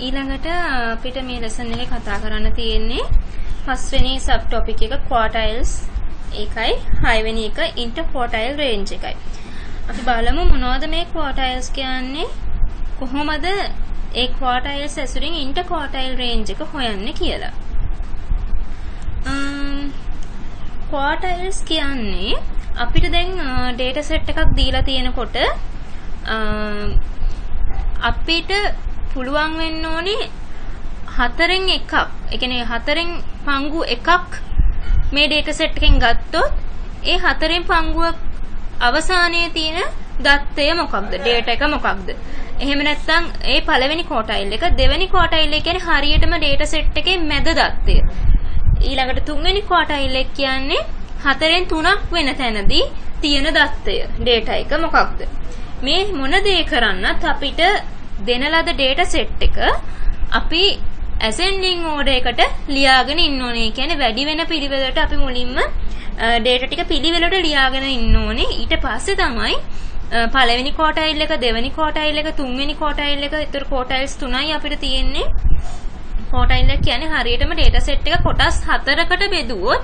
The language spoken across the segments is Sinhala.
ඊළඟට අපිට මේ ලෙසන් එකේ කතා කරන්න තියෙන්නේ පස්වෙනි සබ් ටොපික් එක quartiles ඒකයි, හයවෙනි එක interquartile range එකයි. අපි බලමු මොනවද මේ quartiles කියන්නේ, කොහොමද ඒ quartiles ඇසුරින් interquartile range එක හොයන්නේ කියලා. quartiles කියන්නේ අපිට දැන් data set එකක් දීලා තියෙනකොට අපිට පුළුවන් වෙන්න ඕනේ හතරෙන් එකක්, ඒ කියන්නේ හතරෙන් පංගු එකක් මේ data set එකෙන් ගත්තොත් ඒ හතරෙන් පංගුව අවසානයේ තියෙන දත්තය මොකක්ද, data එක මොකක්ද. එහෙම නැත්නම් ඒ පළවෙනි quartile එක, දෙවෙනි quartile එක කියන්නේ හරියටම data set එකේ මැද දත්තය. ඊළඟට තුන්වෙනි quartile එක කියන්නේ හතරෙන් තුනක් වෙන තැනදී තියෙන දත්තය, data එක මොකක්ද. මේ මොන දේ කරන්නත් අපිට දෙන ලද data set එක අපි ascending order එකට ලියාගෙන ඉන්න ඕනේ. කියන්නේ වැඩි වෙන පිළිවෙලට අපි මුලින්ම data ටික පිළිවෙලට ලියාගෙන ඉන්න ඕනේ. ඊට පස්සේ තමයි පළවෙනි quartile එක, දෙවෙනි quartile එක, තුන්වෙනි quartile එක, ඒතර quartiles තුනයි අපිට තියෙන්නේ. quartile එක කියන්නේ හරියටම data set එක කොටස් හතරකට බෙදුවොත්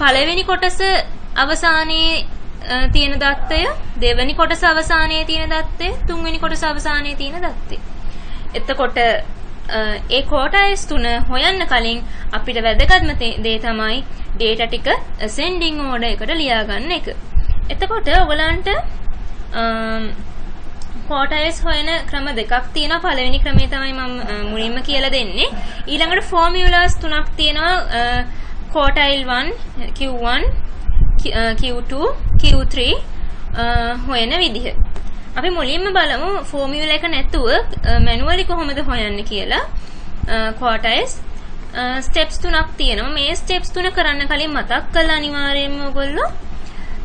පළවෙනි කොටස අවසානයේ තියෙන දත්තය, දෙවෙනි කොටස අවසානයේ තියෙන දත්තය, තුන්වෙනි කොටස අවසානයේ තියෙන දත්තය. එතකොට ඒ quartiles තුන හොයන්න කලින් අපිට වැදගත්ම දේ තමයි data ටික ascending order එකට ලියා ගන්න එක. එතකොට ඔයගලන්ට quartiles හොයන ක්‍රම දෙකක් තියෙනවා. පළවෙනි ක්‍රමය තමයි මම මුලින්ම කියලා දෙන්නේ. ඊළඟට formulas තුනක් තියෙනවා. quartile 1, Q1, Q2, Q3 හොයන විදිහ. අපි මුලින්ම බලමු ෆෝමියුලා එක නැතුව මැනුවලි කොහොමද හොයන්නේ කියලා. quartiles ස්ටෙප්ස් තුනක් තියෙනවා. මේ ස්ටෙප්ස් තුන කරන්න කලින් මතක් කරලා අනිවාර්යයෙන්ම ඔයගොල්ලෝ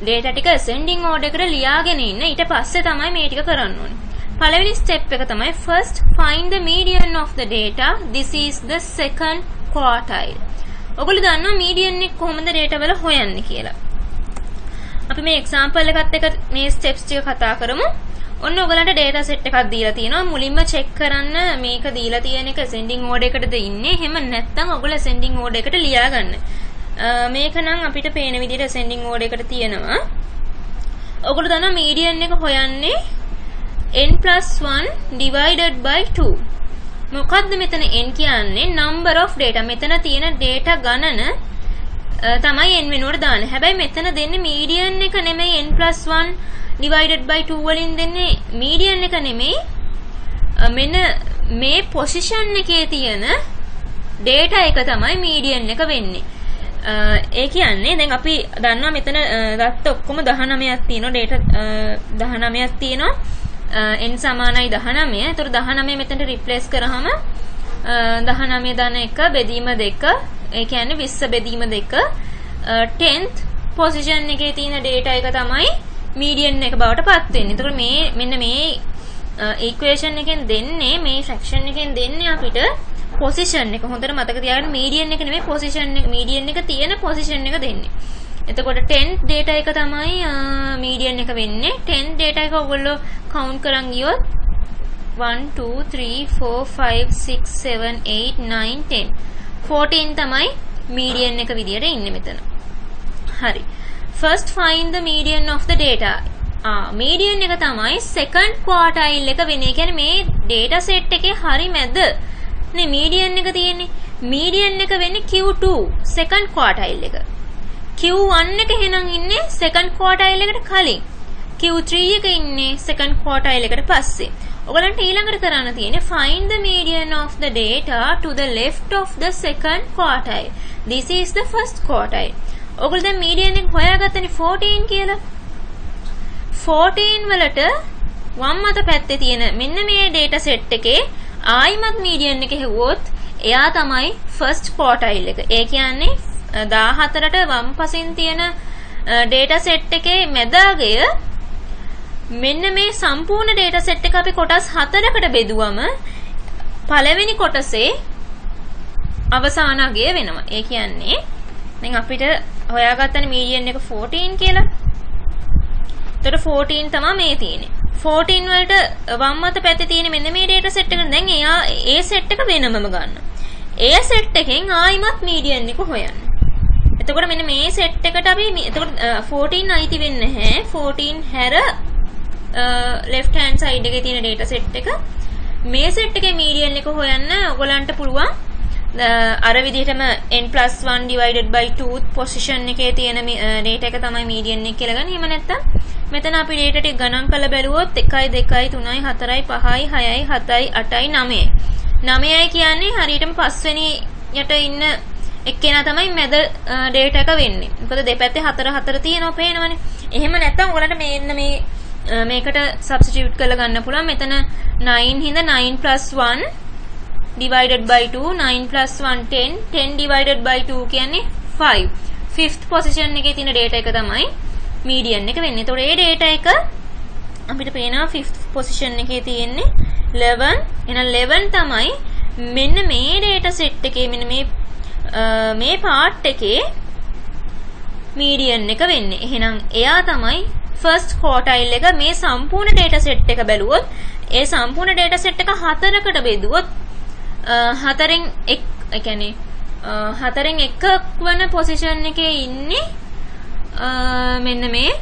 data ටික ascending order එකට ලියාගෙන ඉන්න. ඊට පස්සේ තමයි මේ ටික කරන්න ඕනේ. පළවෙනි ස්ටෙප් එක තමයි first find the median of the data. This is the second quartile. ඔයගොල්ලෝ දන්නවා median එක කොහොමද data වල හොයන්නේ කියලා. අපි මේ example එකත් එක්ක මේ steps ටික කතා කරමු. ඔන්න ඔයගලන්ට data set එකක් දීලා තියෙනවා. මුලින්ම check කරන්න මේක දීලා තියෙන එක ascending order එකටද ඉන්නේ. එහෙම නැත්නම් ඔයගොල්ලෝ ascending order එකට ලියා ගන්න. මේක නම් අපිට පේන විදිහට ascending order එකට තියෙනවා. ඔයගොල්ලෝ දන්නවා median එක හොයන්නේ n+1 divided by 2. මොකද්ද මෙතන n කියන්නේ? number of data. මෙතන තියෙන data ගණන තමයි n වෙනුවට දාන්නේ. හැබැයි මෙතන දෙන්නේ median එක නෙමෙයි. n+1 divided by 2 වලින් දෙන්නේ median එක නෙමෙයි. මෙන්න මේ position එකේ තියෙන data එක තමයි median එක වෙන්නේ. ඒ කියන්නේ දැන් අපි දන්නවා මෙතන දත්ත ඔක්කොම 19ක් තියෙනවා. data 19ක් තියෙනවා. n සමානයි 19. ඒතර 19 මෙතනට replace කරාම 19 ධන 1 බෙදීම 2. ඒ කියන්නේ 20 බෙදීම 2. 10th position එකේ තියෙන data එක තමයි median එක බවට පත් වෙන්නේ. ඒතකොට මේ මෙන්න මේ equation එකෙන් දෙන්නේ, මේ fraction එකෙන් දෙන්නේ අපිට position එක. හොඳට මතක තියාගන්න median එක නෙමෙයි position එක. median එක තියෙන position එක දෙන්නේ. එතකොට 10th data එක තමයි median එක වෙන්නේ. 10th data එක ඔයගොල්ලෝ count කරන් ගියොත් 1 2 3 4 5 6 7 8 9 10 14 තමයි median එක විදියට ඉන්නේ මෙතන. හරි. First find the median of the data. median එක තමයි second quartile එක වෙන්නේ. කියන්නේ මේ data set එකේ හරි මැද නේ median එක තියෙන්නේ. median එක වෙන්නේ Q2 second quartile එක. Q1 එක එහෙනම් ඉන්නේ second quartile එකට කලින්. Q3 එක ඉන්නේ second quartile එකට පස්සේ. ඔයගලන්ට ඊළඟට කරන්න තියෙන්නේ find the median of the data to the left of the second quartile. This is the first quartile. ඔයගොල්ලෝ දැන් median එක හොයාගත්තනේ 14 කියලා. 14 වලට වම් අත පැත්තේ තියෙන මෙන්න මේ data set එකේ ආයිමත් median එක හෙව්වොත් එයා තමයි first quartile එක. ඒ කියන්නේ 14ට වම් පසින් තියෙන data set එකේ මැදාගය මෙන්න මේ සම්පූර්ණ data set එක අපි කොටස් 4කට බෙදුවම පළවෙනි කොටසේ අවසාන අගය වෙනවා. ඒ කියන්නේ දැන් අපිට හොයාගත්තනේ median එක 14 කියලා. එතකොට 14 තමයි මේ තියෙන්නේ. 14 වලට වම් අත පැත්තේ තියෙන මෙන්න මේ data set එක දැන් එයා ඒ set එක වෙනමම ගන්න. ඒ set එකෙන් ආයිමත් median එක හොයන්න. එතකොට මෙන්න මේ set එකට අපි එතකොට 14 අයිති වෙන්නේ නැහැ. 14 හැර left hand side එකේ තියෙන data set එක මේ set එකේ median එක හොයන්න ඔයගලන්ට පුළුවන් අර විදිහටම n+1 divided by 2 position එකේ තියෙන data එක තමයි median එක කියලා ගන්න. එහෙම නැත්නම් මෙතන අපි data ටික ගණන් කරලා බැලුවොත් 1 2 3 4 5 6 7 8 9යි. 9යි කියන්නේ හරියටම පස්වෙනි යට ඉන්න එක්කෙනා තමයි මැද data එක වෙන්නේ. මොකද දෙපැත්තේ 4 4 තියෙනවා පේනවනේ. එහෙම නැත්නම් ඔයාලට මෙන්න මේකට substitute කරලා ගන්න පුළුවන්. මෙතන 9 හින්දා 9 + 1 divided by 2 9 + 1 10 10 divided by 2 කියන්නේ 5 5th position එකේ තියෙන data එක තමයි median එක වෙන්නේ. ඒතකොට මේ data එක අපිට පේනවා 5th position එකේ තියෙන්නේ 11. එහෙනම් 11 තමයි මෙන්න මේ data set එකේ මෙන්න මේ part එකේ median එක වෙන්නේ. එහෙනම් එයා තමයි first quartile එක. මේ සම්පූර්ණ data set එක බැලුවොත් ඒ සම්පූර්ණ data set එක හතරකට බෙදුවොත් හතරෙන් එකක් වන පොසිෂන් එකේ ඉන්නේ මෙන්න මේ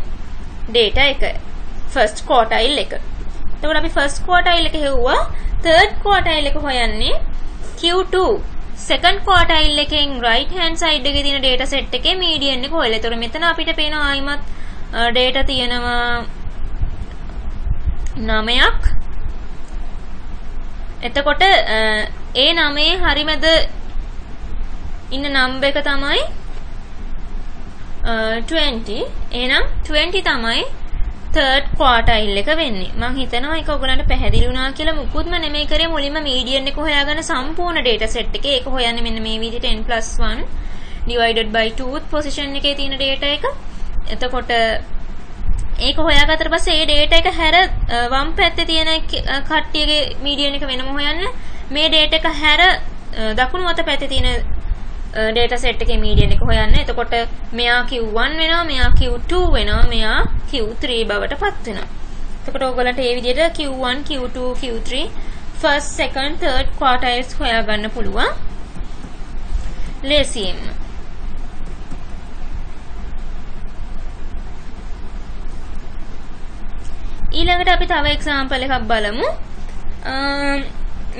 data එක first quartile එක. එතකොට අපි first quartile එක හෙව්වා. third quartile එක හොයන්නේ Q2 second quartile එකෙන් right hand side එකේ තියෙන data set එකේ median එක හොයලා. එතකොට මෙතන අපිට පේනවා ආයිමත් data තියෙනවා 9ක්. එතකොට ඒ 9 හරිමද ඉන්න නම්බර් එක තමයි 20. එහෙනම් 20 තමයි third quartile එක වෙන්නේ. මම හිතනවා ඒක ඔයගලන්ට පැහැදිලි වුණා කියලා. මුකුත්ම නෙමෙයි කරේ මුලින්ම median එක හොයාගන්න සම්පූර්ණ data set එකේ. ඒක හොයන්නේ මෙන්න මේ විදිහට n+1 divided by 2 position එකේ තියෙන data එක. එතකොට ඒක හොයාගත්තට පස්සේ ඒ data එක හැර වම් පැත්තේ තියෙන කට්ටියගේ median එක වෙනම හොයන්න. මේ data එක හැර දකුණු අත පැත්තේ තියෙන data set එකේ median එක හොයන්න. එතකොට මෙයා Q1 වෙනවා, මෙයා Q2 වෙනවා, මෙයා Q3 බවට පත් වෙනවා. එතකොට ඔයගලන්ට මේ විදිහට Q1, Q2, Q3 first, second, third quartiles හොයාගන්න පුළුවන්. ලේසියෙන්ම. ඊළඟට අපි තව එක්සැම්පල් එකක් බලමු.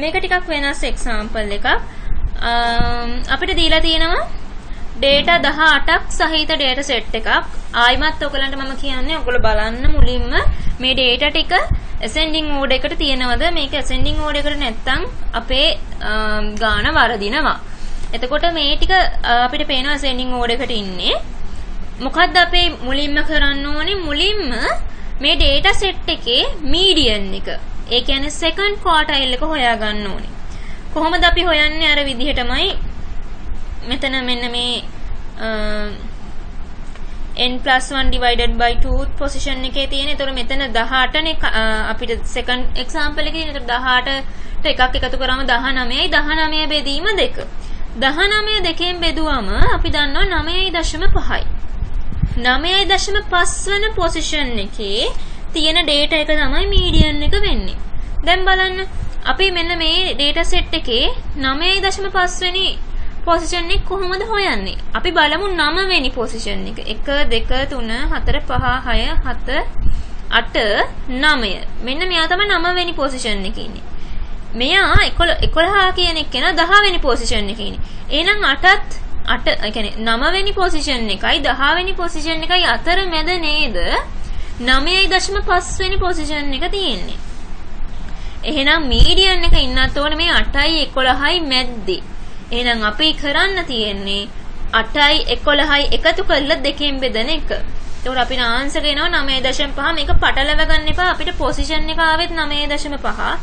මේක ටිකක් වෙනස් එක්සැම්පල් එකක්. අපිට දීලා තියෙනවා data 18ක් සහිත data set එකක්. ආයිමත් ඔයගලන්ට මම කියන්නේ ඔයගොල්ලෝ බලන්න මුලින්ම මේ data ටික ascending order එකට තියෙනවද? මේක ascending order එකට නැත්තම් අපේ ගාන වරදිනවා. එතකොට මේ ටික අපිට පේනවා ascending order එකට ඉන්නේ. මොකද්ද අපේ මුලින්ම කරන්න ඕනේ? මුලින්ම මේ data set එකේ median එක, ඒ කියන්නේ second quartile එක හොයා ගන්න ඕනේ. කොහොමද අපි හොයන්නේ? අර විදිහටමයි මෙතන මෙන්න මේ n+1 divided by 2 position එකේ තියෙන. ඒතකොට මෙතන 18නේ අපිට second example එකේ තියෙන. ඒතකොට 18ට එකක් එකතු කරාම 19යි. 19 බෙදීම 2. 19 දෙකෙන් බෙදුවම අපි දන්නවා 9.5යි. 9.5 වෙන පොසිෂන් එකේ තියෙන data එක තමයි median එක වෙන්නේ. දැන් බලන්න අපි මෙන්න මේ data set එකේ 9.5 වෙනි පොසිෂන් එක කොහොමද හොයන්නේ? අපි බලමු 9 වෙනි පොසිෂන් එක. 1 2 3 4 5 6 7 8 9. මෙන්න මෙයා තමයි 9 වෙනි පොසිෂන් එකේ ඉන්නේ. මෙයා 11 කියන එකේන 10 වෙනි පොසිෂන් එකේ ඉන්නේ. එහෙනම් 8 ඒ කියන්නේ 9 වෙනි පොසිෂන් එකයි 10 වෙනි පොසිෂන් එකයි අතර මැද නේද 9.5 වෙනි පොසිෂන් එක තියෙන්නේ. එහෙනම් මීඩියන් එක ඉන්නත් ඕනේ මේ 8යි 11යි මැද්දේ. එහෙනම් අපි කරන්න තියෙන්නේ 8යි 11යි එකතු කරලා දෙකෙන් බෙදන එක. ඒකට අපිට ආන්සර් එනවා 9.5. මේක පටලව ගන්න එපා. අපිට පොසිෂන් එක ආවෙත් 9.5.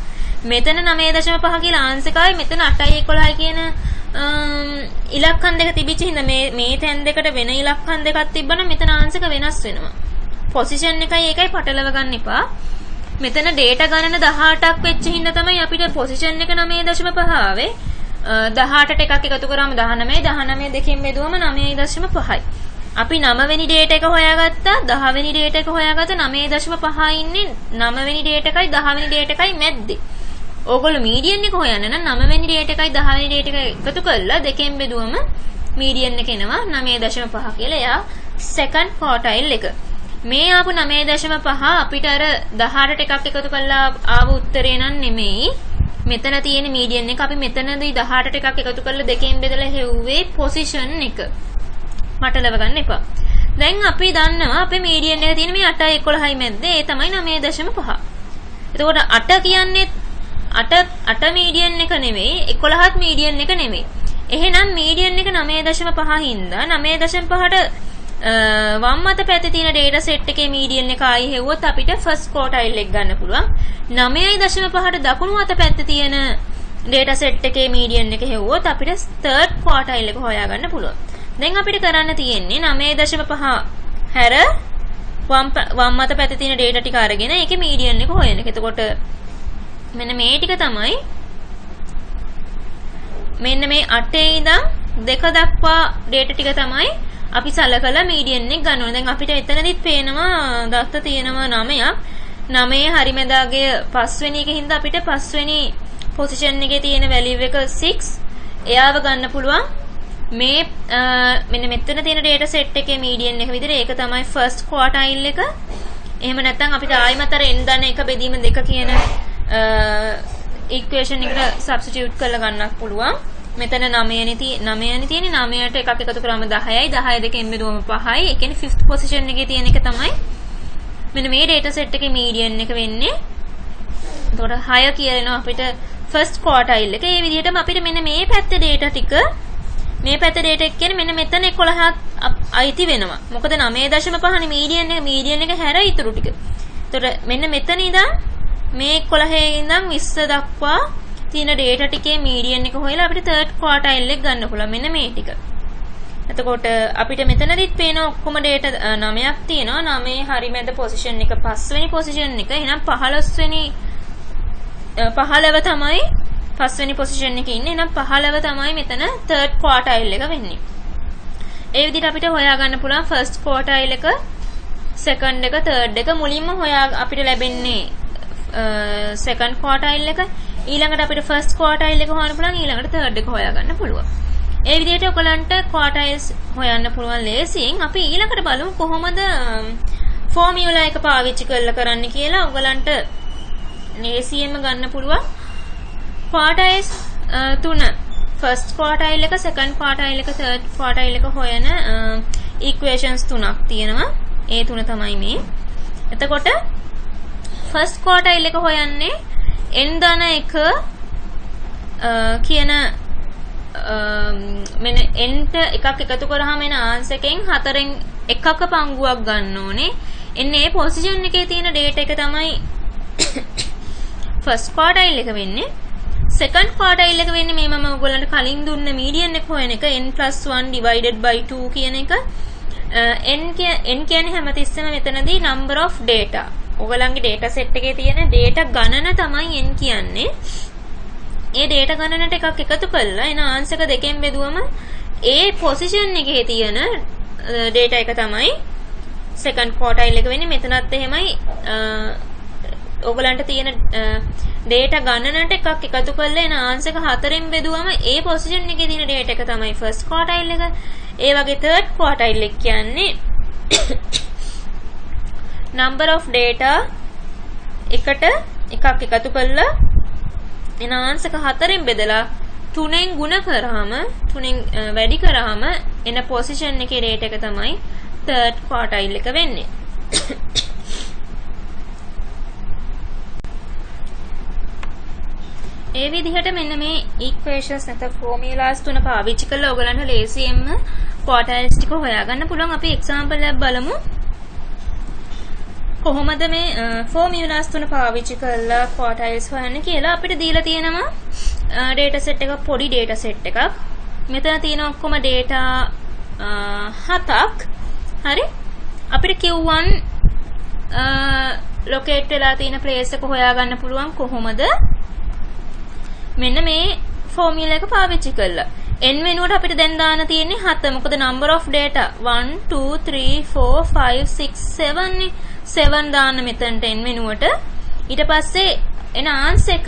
මෙතන 9.5 කියලා ආන්සර් එකයි මෙතන 8යි 11යි කියන ඉලක්කම් දෙක තිබිච්ච හින්දා මේ තැන් දෙකට වෙන ඉලක්කම් දෙකක් තිබ්බනම් මෙතන ආන්සර් එක වෙනස් වෙනවා. පොසිෂන් එකයි ඒකයි පටලව ගන්න එපා. මෙතන data ගණන 18ක් වෙච්ච හින්දා තමයි අපිට පොසිෂන් එක 9.5 ආවේ. 18ට එකක් එකතු කරාම 19 19 දෙකෙන් බෙදුවම 9.5යි. අපි 9 වෙනි ඩේටා එක හොයාගත්තා 10 වෙනි ඩේටා එක හොයාගත්තා 9.5 ඉන්නේ 9 වෙනි ඩේටා එකයි 10 වෙනි ඩේටා එකයි මැද්දේ. ඕගොල්ලෝ මීඩියන් එක හොයන්න නම් 9 වෙනි ඩේටා එකයි 10 වෙනි ඩේටා එක එකතු කරලා දෙකෙන් බෙදුවම මීඩියන් එක එනවා 9.5 කියලා. එයා සෙකන්ඩ් ක්වොටයිල් එක. මේ ආපු 9.5 අපිට අර 18ට එකක් එකතු කරලා ආව උත්තරේ නම් නෙමෙයි. මෙතන තියෙන මීඩියන් එක අපි මෙතනදී 18ට එකක් එකතු කරලා දෙකෙන් බෙදලා හෙව්වේ පොසිෂන් එක. මටලව ගන්න එපා. දැන් අපි දන්නවා අපේ මීඩියන් එක තියෙන මේ 8යි 11යි මැද්දේ ඒ තමයි 9.5. එතකොට 8 කියන්නේ 8 මීඩියන් එක නෙමෙයි 11ත් මීඩියන් එක නෙමෙයි. එහෙනම් මීඩියන් එක 9.5 හින්දා 9.5ට වම් අත පැත්තේ තියෙන data set එකේ මීඩියන් එක ආයි හෙව්වොත් අපිට ෆස්ට් ක්වොටයිල් එක ගන්න පුළුවන්. 9.5ට දකුණු අත පැත්තේ තියෙන data set එකේ මීඩියන් එක හෙව්වොත් අපිට තර්ඩ් ක්වොටයිල් එක හොයාගන්න පුළුවන්. දැන් අපිට කරන්න තියෙන්නේ 9.5 හැර වම් අත පැත්තේ තියෙන data ටික අරගෙන ඒකේ මීඩියන් එක හොයන එක. එතකොට මෙන්න මේ ටික තමයි මෙන්න මේ 8 ඉඳන් 2 දක්වා data ටික තමයි අපි සලකලා මීඩියන් එක ගන්න ඕනේ. දැන් අපිට එතනදිත් පේනවා දත්ත තියෙනවා 9ක්. 9 හරිමෙදාගේ 5 වෙනි එකකින්ද අපිට 5 වෙනි පොසිෂන් එකේ තියෙන වැලියු එක 6. එයාව ගන්න පුළුවන්. මේ මෙන්න මෙතන තියෙන data set එකේ මීඩියන් එක විදිහට ඒක තමයි ෆස්ට් ක්වොටයිල් එක. එහෙම නැත්නම් අපිට ආයිමත් අර n දන එක බෙදීම 2 කියන ඉක්වේෂන් එකට සබ්ස්ටිටියුට් කරලා ගන්නත් පුළුවන්. මෙතන 9 තියෙන්නේ 9ට එකක් එකතු කරාම 10යි 10 දෙකෙන් බෙදුවම 5යි. ඒ කියන්නේ 5th පොසිෂන් එකේ තියෙන එක තමයි මෙන්න මේ data set එකේ මීඩියන් එක වෙන්නේ. එතකොට 6 කියනවා අපිට ෆස්ට් ක්වොටයිල් එක. ඒ විදිහටම අපිට මෙන්න මේ පැත්තේ data ටික මේ පැත්තේ data එක කියන්නේ මෙන්න මෙතන 11ක් අයිති වෙනවා. මොකද 9.5 මීඩියන් එක හැර ඉතුරු ටික. එතකොට මෙන්න මෙතන ඉඳන් මේ 11 ඉඳන් 20 දක්වා තියෙන data ටිකේ මීඩියන් එක හොයලා අපිට තර්ඩ් ක්වොටයිල් එක ගන්න පුළුවන්. මෙන්න මේ ටික. එතකොට අපිට මෙතනදිත් පේන ඔක්කොම data 9ක් තියෙනවා. 9 හරිමැද පොසිෂන් එක 5 වෙනි පොසිෂන් එක. එහෙනම් 15 තමයි 5 වෙනි පොසිෂන් එකේ ඉන්නේ. එහෙනම් 15 තමයි මෙතන තර්ඩ් ක්වොටයිල් එක වෙන්නේ. ඒ විදිහට අපිට හොයාගන්න පුළුවන් ෆස්ට් ක්වොටයිල් එක, සෙකන්ඩ් එක, තර්ඩ් එක. මුලින්ම අපිට ලැබෙන්නේ සෙකන්ඩ් ක්වොටයිල් එක. ඊළඟට අපිට ෆස්ට් ක්වොටයිල් එක හොයන්න පුළුවන්. ඊළඟට තර්ඩ් එක හොයාගන්න පුළුවන්. ඒ විදිහට ඔයගලන්ට ක්වොටයිල්ස් හොයන්න පුළුවන් ලේසියෙන්. අපි ඊළඟට බලමු කොහොමද ෆෝමියුලා එක පාවිච්චි කරන්න කියලා. ඔයගලන්ට ලේසියෙන්ම ගන්න පුළුවන් ක්වොටයිල්ස් 3. ෆස්ට් ක්වොටයිල් එක, සෙකන්ඩ් ක්වොටයිල් එක, තර්ඩ් ක්වොටයිල් එක හොයන ඉක්වේෂන්ස් 3ක් තියෙනවා. ඒ 3 තමයි මේ. එතකොට ෆස්ට් ක්වොටයිල් එක හොයන්නේ n ධන 1 කියන මෙන්න n ට එකක් එකතු කරාම එන ආන්සර් එකෙන් 4න් එකක පංගුවක් ගන්න ඕනේ. එන්නේ මේ පොසිෂන් එකේ තියෙන data එක තමයි ෆස්ට් ක්වොටයිල් එක වෙන්නේ. සෙකන්ඩ් ක්වොටයිල් එක වෙන්නේ මේ මම ඔයගොල්ලන්ට කලින් දුන්න මීඩියන් එක හොයන එක n+1 divided by 2 කියන එක. n කියන්නේ හැමතිස්සෙම මෙතනදී number of data. ඔයගලන්ගේ data set එකේ තියෙන data ගණන තමයි n කියන්නේ. ඒ data ගණනට එකක් එකතු කරලා එන ආන්සර් එක දෙකෙන් බෙදුවම ඒ පොසිෂන් එකේ තියෙන data එක තමයි සෙකන්ඩ් ක්වොටයිල් එක වෙන්නේ. මෙතනත් එහෙමයි. ඔයගලන්ට තියෙන data ගණනට එකක් එකතු කරලා එන ආන්සර් එක 4න් බෙදුවම ඒ පොසිෂන් එකේ තියෙන data එක තමයි ෆස්ට් ක්වොටයිල් එක. ඒ වගේ තර්ඩ් ක්වොටයිල් එක කියන්නේ number of data එකට එකක් එකතු කරලා එන ආන්සර් එක 4න් බෙදලා 3න් ගුණ කරාම 3න් වැඩි කරාම එන පොසිෂන් එකේ data එක තමයි තර්ඩ් ක්වොටයිල් එක වෙන්නේ. ඒ විදිහට මෙන්න මේ ඉක්වේෂන්ස් නැත්නම් ෆෝමියුලාස් 3 පාවිච්චි කරලා ඔයගලන්ට ලේසියෙන්ම ක්වොටයිල්ස් ටික හොයාගන්න පුළුවන්. අපි එක්සැම්පල් එකක් බලමු. කොහොමද මේ ෆෝමියුලාස් 3 පාවිච්චි කරලා ක්වොටයිල්ස් හොයන්නේ කියලා. අපිට දීලා තියෙනවා data set එක, පොඩි data set එකක්. මෙතන තියෙන ඔක්කොම data 7ක්. හරි. අපිට Q1 locate වෙලා තියෙන place එක හොයාගන්න පුළුවන් කොහොමද? මෙන්න මේ ෆෝමියුලා එක පාවිච්චි කරලා. n වෙනුවට අපිට දැන් දාන්න තියෙන්නේ 7. මොකද number of data 1 2 3 4 5 6 7 නේ. 7 දාන්න මෙතනට n වෙනුවට. ඊට පස්සේ එන answer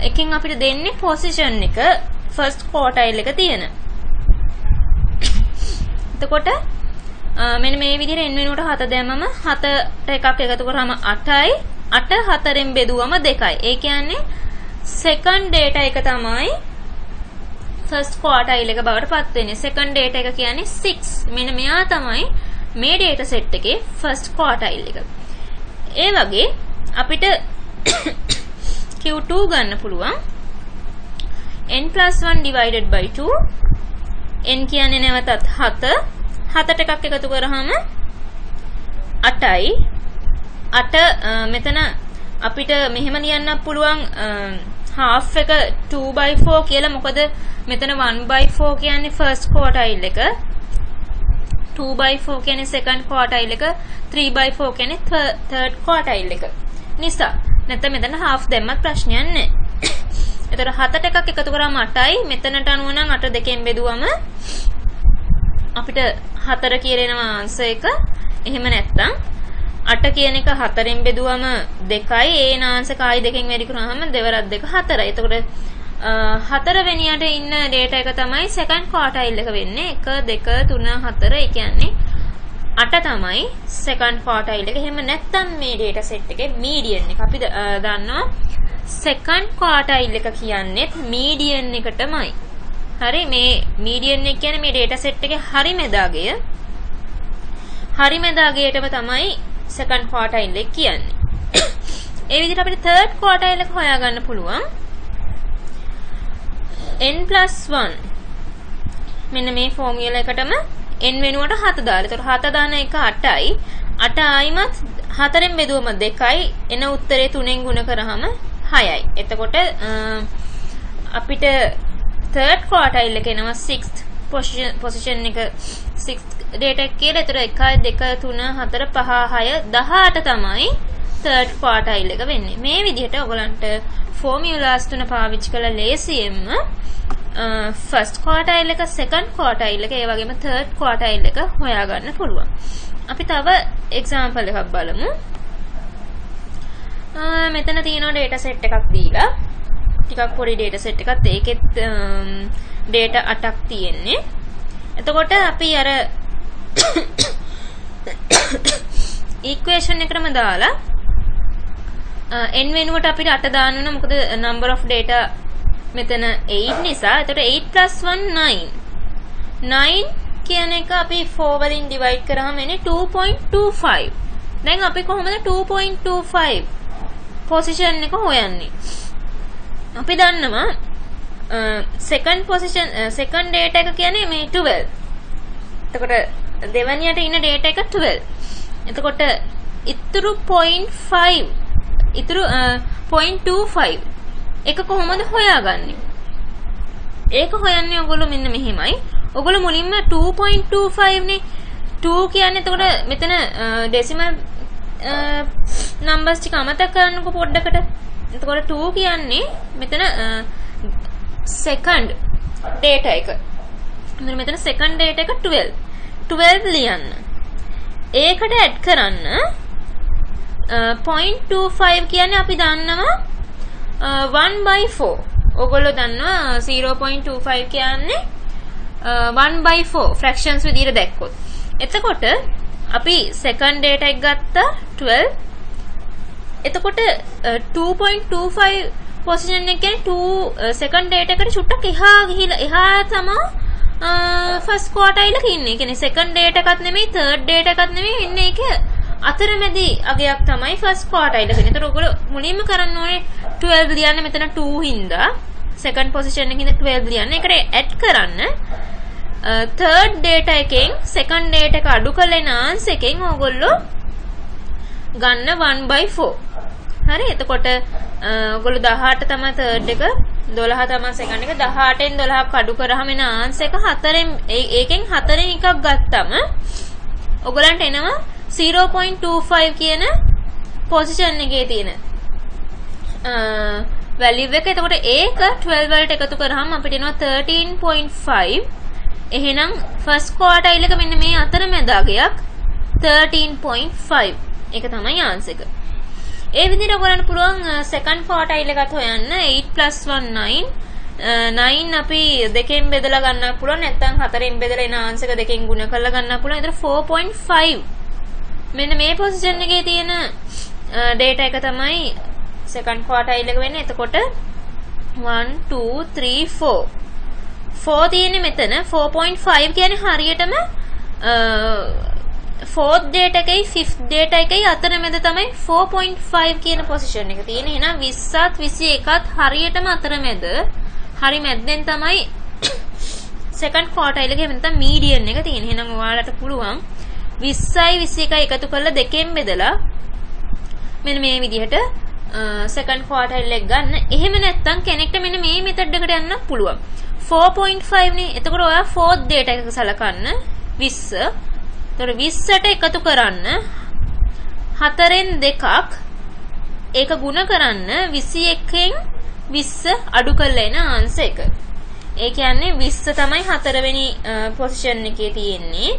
එකෙන් අපිට දෙන්නේ position එක first quartile එක තියෙන. එතකොට මෙන්න මේ විදිහට n වෙනුවට 7 දැම්මම 7ට එකක් එකතු කරාම 8යි. 8 4ෙන් බෙදුවම 2යි. ඒ කියන්නේ second data එක තමයි first quartile එක බවට පත් වෙන්නේ. second data එක කියන්නේ 6. මෙන්න මෙයා තමයි මේ data set එකේ first quartile එක. ඒ වගේ අපිට Q2 ගන්න පුළුවන් n + 1 divided by 2. n කියන්නේ නැවතත් 7. 7ට එකක් එකතු කරාම 8යි. 8 මෙතන අපිට මෙහෙම ලියන්න පුළුවන් half එක 2/4 කියලා. මොකද මෙතන 1/4 කියන්නේ first quartile එක, 2/4 කියන්නේ second quartile එක, 3/4 කියන්නේ third quartile එක නිසා. නැත්නම් මෙතන half දැම්මත් ප්‍රශ්නයක් නැහැ. එතකොට 7ට එකක් එකතු කරාම 8යි. මෙතනට අනුව නම් 8 දෙකෙන් බෙදුවම අපිට 4 කියලා එනවා answer එක. එහෙම නැත්නම් 8 කියන එක 4ෙන් බෙදුවම 2යි. ඒ answer කායි දෙකෙන් වැඩි කරාම 2 වරක් 2 4යි. එතකොට 4 වෙනියට ඉන්න data එක තමයි second quartile එක වෙන්නේ. 1 2 3 4. ඒ කියන්නේ 8 තමයි second quartile එක. එහෙම නැත්නම් මේ data set එකේ median එක අපි දන්නවා second quartile එක කියන්නේ median එකටමයි. හරි, මේ median එක කියන්නේ මේ data set එකේ හරි මැදාගය. හරි මැදාගයටම තමයි second quartile එක කියන්නේ. ඒ විදිහට අපිට third quartile එක හොයාගන්න පුළුවන්. n + 1 මෙන්න මේ ෆෝමියුලා එකටම n වෙනුවට 7 දාලා. ඒතකොට 7 දාන එක 8යි. 8 ආයිමත් 4ෙන් බෙදුවම 2යි. එන උත්තරේ 3ෙන් ගුණ කරාම 6යි. එතකොට අපිට third quartile එක එනවා 6th position එක 6th data එක කියලා. ඒතර 1 2 3 4 5 6 18 තමයි third quartile එක වෙන්නේ. මේ විදිහට ඔයගලන්ට formulas තුන පාවිච්චි කරලා ලේසියෙන්ම first quartile එක, second quartile එක, ඒ වගේම third quartile එක හොයාගන්න පුළුවන්. අපි තව example එකක් බලමු. මෙතන තියෙනවා data set එකක් දීලා. ටිකක් පොඩි data set එකක්. ඒකෙත් data 8ක් තියෙන්නේ. එතකොට අපි අර equation එකටම දාලා n වෙනුවට අපිට 8 දාන්න ඕන. මොකද number of data මෙතන 8 නිසා. එතකොට 8 + 1 9. 9 කියන එක අපි 4 වලින් divide කරාම එන්නේ 2.25. දැන් අපි කොහොමද 2.25 position එක හොයන්නේ? අපි දන්නවා second position second data එක කියන්නේ මේ 12. එතකොට දෙවැනියට ඉන්න data එක 12. එතකොට ඉතුරු 0.5 ඉතුරු 0.25 එක කොහොමද හොයාගන්නේ? ඒක හොයන්නේ ඔයගොල්ලෝ මෙන්න මෙහෙමයි. ඔයගොල්ලෝ මුලින්ම 2.25 නේ. 2 කියන්නේ එතකොට මෙතන decimal numbers ටික අමතක කරන්නකො පොඩ්ඩකට. එතකොට 2 කියන්නේ මෙතන second data එක. මෙතන second data එක 12. 12 ලියන්න. ඒකට add කරන්න 0.25 කියන්නේ අපි දන්නවා 1/4. ඔයගොල්ලෝ දන්නවා 0.25 කියන්නේ 1/4 fractions විදිහට දැක්කොත්. එතකොට අපි second data එක ගත්තා 12. එතකොට 2.25 position එක කියන්නේ 2 second data එකට චුට්ටක් එහා ගිහිලා එහා තමයි first quartile එක ඉන්නේ. ඒ කියන්නේ second data එකත් නෙමෙයි third data එකත් නෙමෙයි ඉන්නේ. ඒක අතරමැදි අගයක් තමයි first quartile එක. ඒතර ඔයගොල්ලෝ මුලින්ම කරන්න ඕනේ 12 ලියන්න. මෙතන 2 හින්දා second position එකකින් 12 ලියන්න. ඒකට add කරන්න third data එකෙන් second data එක අඩු කරලා එන answer එකෙන් ඔයගොල්ලෝ ගන්න 1/4. හරි. එතකොට ඔයගොල්ලෝ 18 තමයි third එක, 12 තමයි second එක. 18න් 12ක් අඩු කරාම එන answer එක 4ෙන් ඒකෙන් 4ෙන් එකක් ගත්තම ඔයගලන්ට එනවා 0.25 කියන position එකේ තියෙන වැලියු එක. එතකොට ඒක 12 වලට එකතු කරාම අපිට එනවා 13.5. එහෙනම් ෆස්ට් ක්වාටයිල් එක මෙන්න මේ අතරමැද අගයක් 13.5. ඒක තමයි ආන්සර් එක. ඒ විදිහට ඔයගලන්ට පුළුවන් සෙකන්ඩ් ක්වාටයිල් එකත් හොයන්න. 8 + 1 9. 9 අපි දෙකෙන් බෙදලා ගන්න පුළුවන්. නැත්නම් හතරෙන් බෙදලා එන ආන්සර් එක දෙකෙන් ගුණ කරලා ගන්න පුළුවන්. ඒතර 4.5. මෙන්න මේ පොසිෂන් එකේ තියෙන data එක තමයි සෙකන්ඩ් ක්වාටයිල් එක වෙන්නේ. එතකොට 1 2 3 4 4 තියෙන්නේ මෙතන. 4.5 කියන්නේ හරියටම fourth data එකයි fifth data එකයි අතරමැද තමයි 4.5 කියන පොසිෂන් එක තියෙන්නේ. එහෙනම් 20ත් 21ත් හරියටම අතරමැද. හරි මැද්දෙන් තමයි සෙකන්ඩ් ක්වාටයිල් එකේ නැත්නම් මීඩියන් එක තියෙන්නේ. එහෙනම් ඔයාලට පුළුවන් 20යි 21යි එකතු කරලා දෙකෙන් බෙදලා මෙන්න මේ විදිහට සෙකන්ඩ් ක්වාටයිල් එක ගන්න. එහෙම නැත්නම් කෙනෙක්ට මෙන්න මේ මෙතඩ් එකට යන්න පුළුවන්. 4.5 නේ. එතකොට ඔයා fourth data එක සලකන්න 20. එතකොට 20ට එකතු කරන්න 4න් 2ක් ඒක ගුණ කරන්න 21න් 20 අඩු කරලා එන ආන්සර් එක. ඒ කියන්නේ 20 තමයි 4 වෙනි පොසිෂන් එකේ තියෙන්නේ.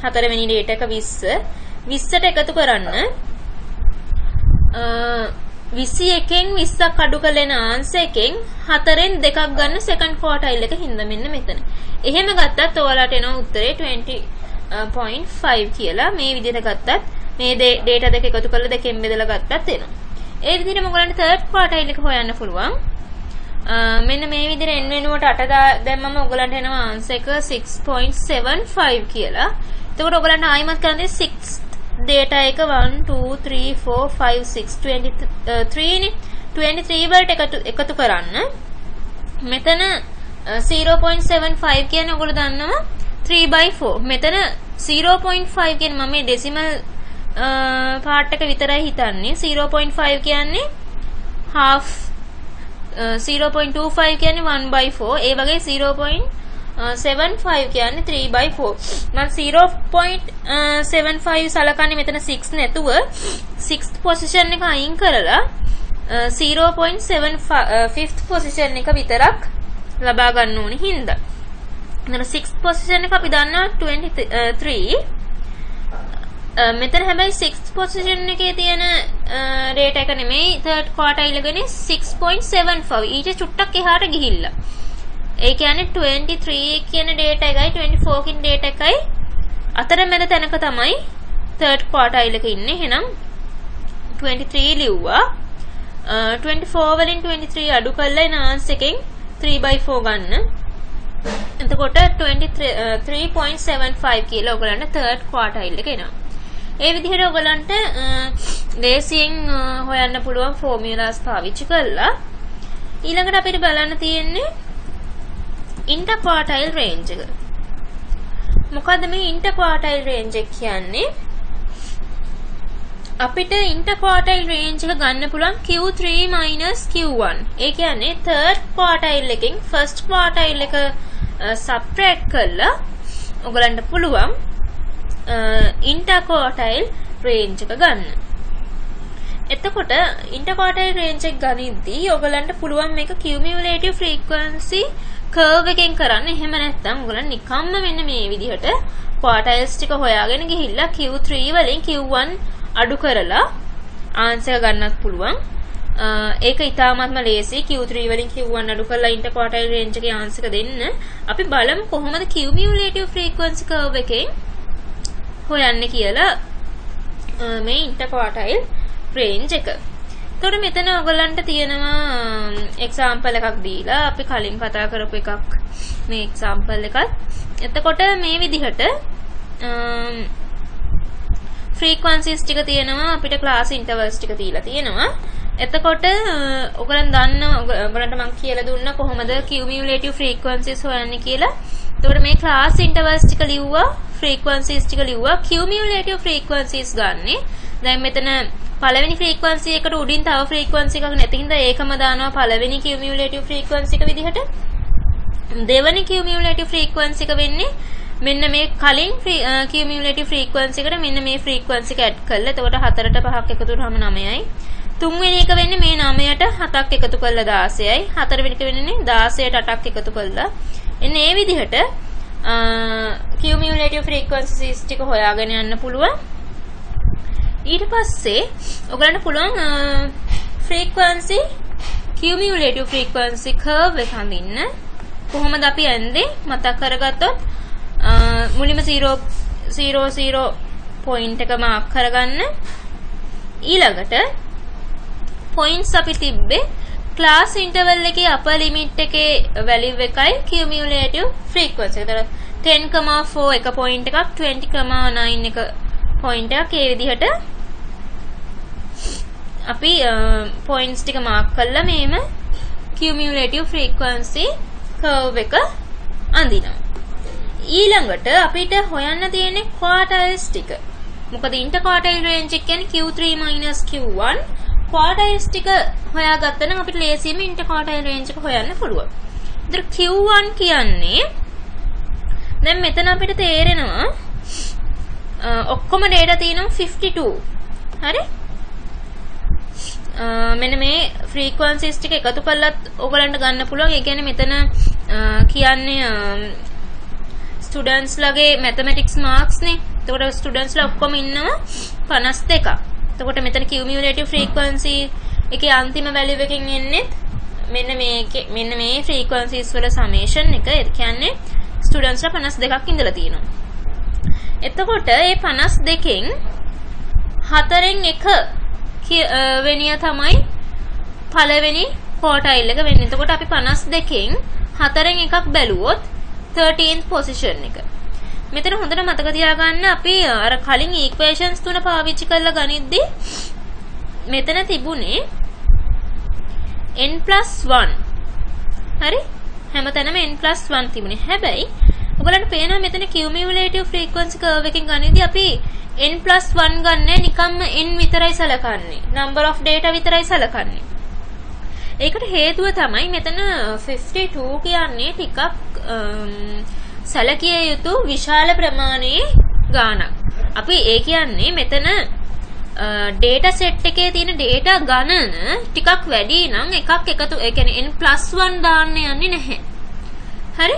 4 වෙනි data එක 20. 20ට එකතු කරන්න 21න් 20ක් අඩු කරලා එන ආන්සර් එකෙන් 4න් 2ක් ගන්න සෙකන්ඩ් ක්වාටයිල් එක හින්දා මෙන්න මෙතන. එහෙම ගත්තත් ඔයාලට එනවා උත්තරේ 20.5 කියලා. මේ විදිහට ගත්තත් මේ data දෙක එකතු කරලා දෙකෙන් බෙදලා ගත්තත් එනවා. ඒ විදිහට මොකලන්ට third quartile එක හොයන්න පුළුවන්. මෙන්න මේ විදිහට n වෙනුවට 8 දැම්මම ඔයගලන්ට එනවා ආන්සර් එක 6.75 කියලා. එතකොට ඔයගලන්ට ආයිමත් කරන්නේ 6 data එක 1 2 3 4 5 6 23 නේ. 23 වලට එකතු කරන්න. මෙතන 0.75 කියන්නේ ඔයගොල්ලෝ දන්නවා 3/4. මෙතන 0.5 කියන්නේ මම මේ ඩෙසිමල් පාර්ට් එක විතරයි හිතන්නේ. 0.5 කියන්නේ half. 0.25 කියන්නේ 1/4. ඒ වගේ 0.75 කියන්නේ 3/4. මම 0.75 සලකන්නේ මෙතන 6 නැතුව 6th position එක අයින් කරලා 0.75 position එක විතරක් ලබා ගන්න ඕනේ හින්දා. එතන 6th position එක අපි දන්නවා 23. මෙතන හැබැයි 6th position එකේ තියෙන data එක නෙමෙයි third quartile එකනේ 6.75. ඊට චුට්ටක් එහාට ගිහිල්ලා. ඒ කියන්නේ 23 කියන data එකයි 24 කියන data එකයි අතරමැද තැනක තමයි third quartile එක ඉන්නේ. එහෙනම් 23 ලිව්වා. 24 වලින් 23 අඩු කරලා එන answer එකෙන් 3/4 ගන්න. එතකොට 23.75 කියලා ඔයගලන්ට third quartile එක එනවා. ඒ විදිහට ඔයගලන්ට ලේසියෙන් හොයන්න පුළුවන් ෆෝමියුලාස් පාවිච්චි කරලා ඊළඟට අපිට බලන්න තියෙන්නේ interquartile range එක. මොකද්ද මේ interquartile range එක කියන්නේ? අපිට interquartile range එක ගන්න පුළුවන් Q3 - Q1. ඒ කියන්නේ third quartile එකෙන් first quartile එක subtract කරලා ඔයගලන්ට පුළුවන් interquartile range එක ගන්න. එතකොට interquartile range එක ගනිද්දී ඔයගලන්ට පුළුවන් මේක cumulative frequency curve එකෙන් කරන්න. එහෙම නැත්නම් ඔයගලන් නිකම්ම මෙන්න මේ විදිහට quartiles ටික හොයාගෙන ගිහිල්ලා Q3 වලින් Q1 අඩු කරලා ආන්සර් ගන්නත් පුළුවන්. ඒක ඉතාමත්ම ලේසි. Q3 වලින් Q1 අඩු කරලා interquartile range එකේ ආන්සර් දෙන්න. අපි බලමු කොහොමද cumulative frequency curve එකෙන් හොයන්නේ කියලා මේ interquartile range එක. එතකොට මෙතන ඔයගලන්ට තියෙනවා example එකක් දීලා අපි කලින් කතා කරපු එකක් මේ example එකත්. එතකොට මේ විදිහට frequencies ටික තියෙනවා අපිට class intervals ටික දීලා තියෙනවා. එතකොට ඔයගලන් දන්නවා ඔයගලන්ට මම කියලා දුන්නා කොහොමද cumulative frequencies හොයන්නේ කියලා. එතකොට මේ class intervals ටික ලිව්වා frequencies ටික ලිව්වා cumulative frequencies ගන්නෙ. දැන් මෙතන පළවෙනි frequency එකට උඩින් තව frequency එකක් නැති හින්දා ඒකම දානවා පළවෙනි cumulative frequency එක විදිහට. දෙවෙනි cumulative frequency එක වෙන්නේ මෙන්න මේ කලින් cumulative frequency එකට මෙන්න මේ frequency එක add කරලා එතකොට 4ට 5ක් එකතු වුනහම 9යි. තුන්වෙනි එක වෙන්නේ මේ 9ට 7ක් එකතු කරලා 16යි. හතරවෙනි එක වෙන්නේ 16ට 8ක් එකතු කරලා. එන්නේ මේ විදිහට cumulative frequencies ටික හොයාගෙන යන්න පුළුවන්. ඊට පස්සේ ඔයගලන්ට පුළුවන් frequency cumulative frequency curve එක හඳින්න. කොහොමද අපි යන්නේ මතක් කරගත්තොත් මුලින්ම 0 point එක මාක් කරගන්න. ඊළඟට points අපි තිබ්බේ class interval එකේ upper limit එකේ value එකයි cumulative frequency. ඒතර 10,4 එක point එකක් 20,9 එක point එකක් ඒ විදිහට අපි points ටික mark කරලා මේම cumulative frequency curve එක අඳිනවා. ඊළඟට අපිට හොයන්න තියෙන්නේ quartiles ටික. මොකද interquartile range එක කියන්නේ Q3 - Q1 quartiles ටික හොයාගත්තා නම් අපිට ලේසියෙම interquartile range එක හොයන්න පුළුවන්. ඉතින් Q1 කියන්නේ දැන් මෙතන අපිට තේරෙනවා ඔක්කොම data තියෙනවා 52. හරි? මෙන්න මේ frequencies ටික එකතු කරලත් ඔයගලන්ට ගන්න පුළුවන්. ඒ කියන්නේ මෙතන කියන්නේ ස්ටුඩන්ට්ස් ලගේ mathematics marks නේ. එතකොට ස්ටුඩන්ට්ස් ලා ඔක්කොම ඉන්නවා 52ක්. එතකොට මෙතන cumulative frequency එකේ අන්තිම value එකකින් එන්නේ මෙන්න මේ frequencies වල summation එක. ඒ කියන්නේ ස්ටුඩන්ට්ස් ලා 52ක් ඉඳලා තියෙනවා. එතකොට මේ 52න් 4න් 1 වෙනිය තමයි පළවෙනි quartile එක වෙන්නේ. එතකොට අපි 52න් 4න් එකක් බැලුවොත් 13th position එක. මෙතන හොඳට මතක තියාගන්න අපි අර කලින් equations තුන පාවිච්චි කරලා ගනිද්දී මෙතන තිබුණේ n+1. හරි? හැමතැනම n+1 තිබුණේ. හැබැයි ඔයගලන්ට පේනවා මෙතන cumulative frequency curve එකකින් ගනිද්දී අපි n+1 ගන්නෑ, නිකම්ම n විතරයි සලකන්නේ. number of data විතරයි සලකන්නේ. ඒකට හේතුව තමයි මෙතන 52 කියන්නේ ටිකක් සැලකිය යුතු විශාල ප්‍රමාණයේ ගාණක්. අපි ඒ කියන්නේ මෙතන data set එකේ තියෙන data ගණන ටිකක් වැඩි නම් එකක් එකතු ඒ කියන්නේ n+1 දාන්න යන්නේ නැහැ. හරි?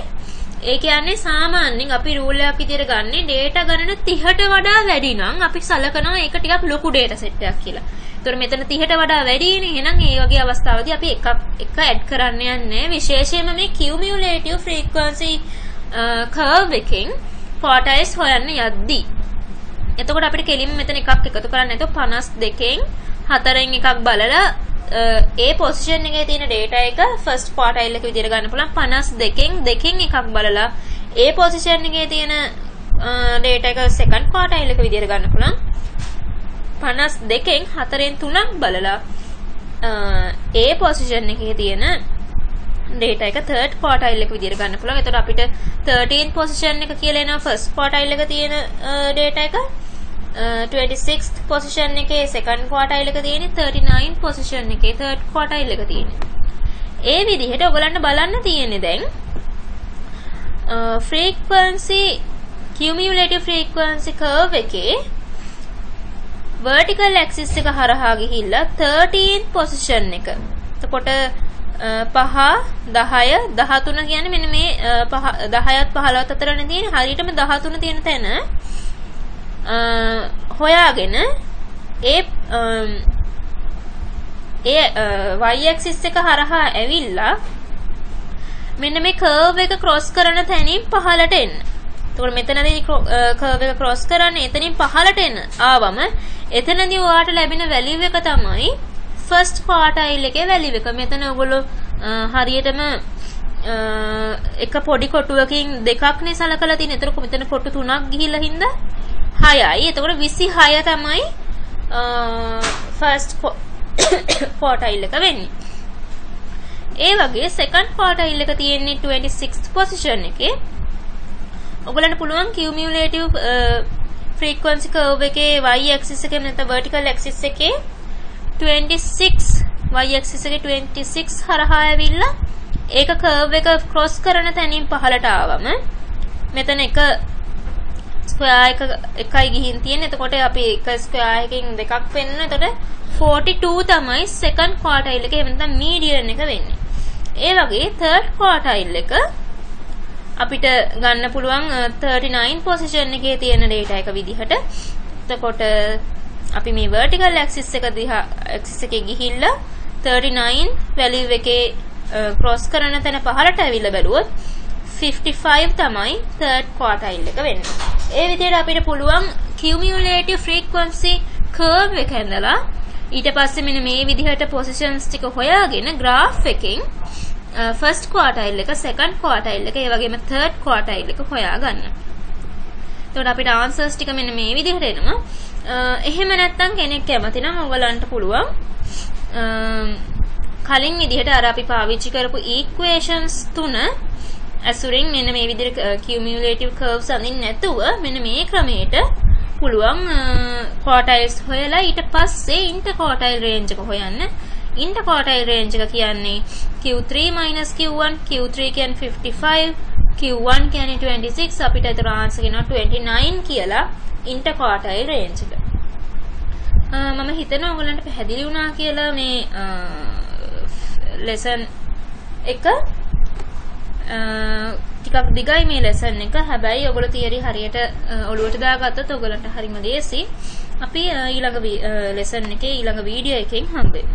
ඒ කියන්නේ සාමාන්‍යයෙන් අපි රූල් එකක් විදියට ගන්නේ data ගණන 30ට වඩා වැඩි නම් අපි සලකනවා ඒක ටිකක් ලොකු data set එකක් කියලා. ඒතකොට මෙතන 30ට වඩා වැඩිනේ. එහෙනම් මේ වගේ අවස්ථාවදී අපි එක ඇඩ් කරන්න යන්නේ. විශේෂයෙන්ම මේ cumulative frequency curve එකෙන් quartiles හොයන්න යද්දී. එතකොට අපිට කෙලින්ම මෙතන එකක් එකතු කරන්න නැතුව 52න් 4න් එකක් බලලා ඒ position එකේ තියෙන data එක first quartile එක විදියට ගන්න පුළුවන්. 52න් දෙකෙන් එකක් බලලා ඒ position එකේ තියෙන data එක second quartile එක විදියට ගන්න පුළුවන්. 52න් 4න් 3ක් බලලා ඒ position එකේ තියෙන data එක third quartile එක විදියට ගන්න පුළුවන්. එතකොට අපිට 13th position එක කියලා එනවා first quartile එක තියෙන data එක. 26th position එකේ second quartile එක තියෙන්නේ 39th position එකේ third quartile එක තියෙන්නේ. ඒ විදිහට ඔයගලන්ට බලන්න තියෙන්නේ දැන් frequency cumulative frequency curve එකේ vertical axis එක හරහා ගිහිල්ලා 13th position එක. එතකොට 5 10 13 කියන්නේ මෙන්න මේ 10ත් 15ත් අතරනේ තියෙන්නේ. හරියටම 13 තියෙන තැන හොයාගෙන ඒ y axis එක හරහා ඇවිල්ලා මෙන්න මේ curve එක cross කරන තැනින් පහළට එන්න. එතකොට මෙතනදී curve එක cross කරන්නේ එතනින් පහළට එන්න ආවම එතනදී ඔයාට ලැබෙන value එක තමයි first quartile එකේ value එක. මෙතන ඔයගොල්ලෝ හරියටම එක පොඩි කොටුවකින් දෙකක් නේ සලකලා තියෙන්නේ. එතකොට මෙතන කොටු 3ක් ගිහිල්ලා හින්දා 6යි. එතකොට 26 තමයි first quartile එක වෙන්නේ. ඒ වගේ second quartile එක තියෙන්නේ 26th position එකේ. ඔයගලන්ට පුළුවන් cumulative frequency curve එකේ y axis එකේ නැත්නම් vertical axis එකේ 26 y axis එකේ 26 හරහා ඇවිල්ලා ඒක curve එක cross කරන තැනින් පහළට ආවම මෙතන එක ස්ක්වයර් එකයි ගිහින් තියෙන්නේ. එතකොට අපි එක ස්ක්වයර් එකකින් දෙකක් වෙන්න. එතකොට 42 තමයි second quartile එක එහෙම නැත්නම් median එක වෙන්නේ. ඒ වගේ third quartile එක අපිට ගන්න පුළුවන් 39 position එකේ තියෙන data එක විදිහට. එතකොට අපි මේ vertical axis එකේ ගිහිල්ලා 39 value එකේ cross කරන තැන පහළට ඇවිල්ලා බැලුවොත් 55 තමයි third quartile එක වෙන්නේ. ඒ විදිහට අපිට පුළුවන් cumulative frequency curve එක ඇඳලා ඊට පස්සේ මෙන්න මේ විදිහට positions ටික හොයාගෙන graph එකෙන් first quartile එක, second quartile එක, ඒ වගේම third quartile එක හොයාගන්න. එතකොට අපිට answers ටික මෙන්න මේ විදිහට එනවා. එහෙම නැත්නම් කෙනෙක් කැමති නම් ඔයගලන්ට පුළුවන් කලින් විදිහට අර අපි පාවිච්චි කරපු equations තුන ඇසුරින් මෙන්න මේ විදිහට cumulative curves අඳින්න නැතුව මෙන්න මේ ක්‍රමයට පුළුවන් quartiles හොයලා ඊට පස්සේ interquartile range එක හොයන්න. interquartile range එක කියන්නේ Q3 minus Q1, Q3 කියන්නේ 55, Q1 කියන්නේ 26, අපිට ඒතර answer කියනවා 29 කියලා interquartile range එක. මම හිතනවා ඔයගලන්ට පැහැදිලි වුණා කියලා මේ lesson එක ටිකක් දිගයි මේ lesson එක. හැබැයි ඔයගොල්ලෝ theory හරියට ඔළුවට දාගත්තොත් ඔයගලන්ට හරිම ලේසි. අපි ඊළඟ lesson එකේ ඊළඟ වීඩියෝ එකෙන් හම්බෙමු.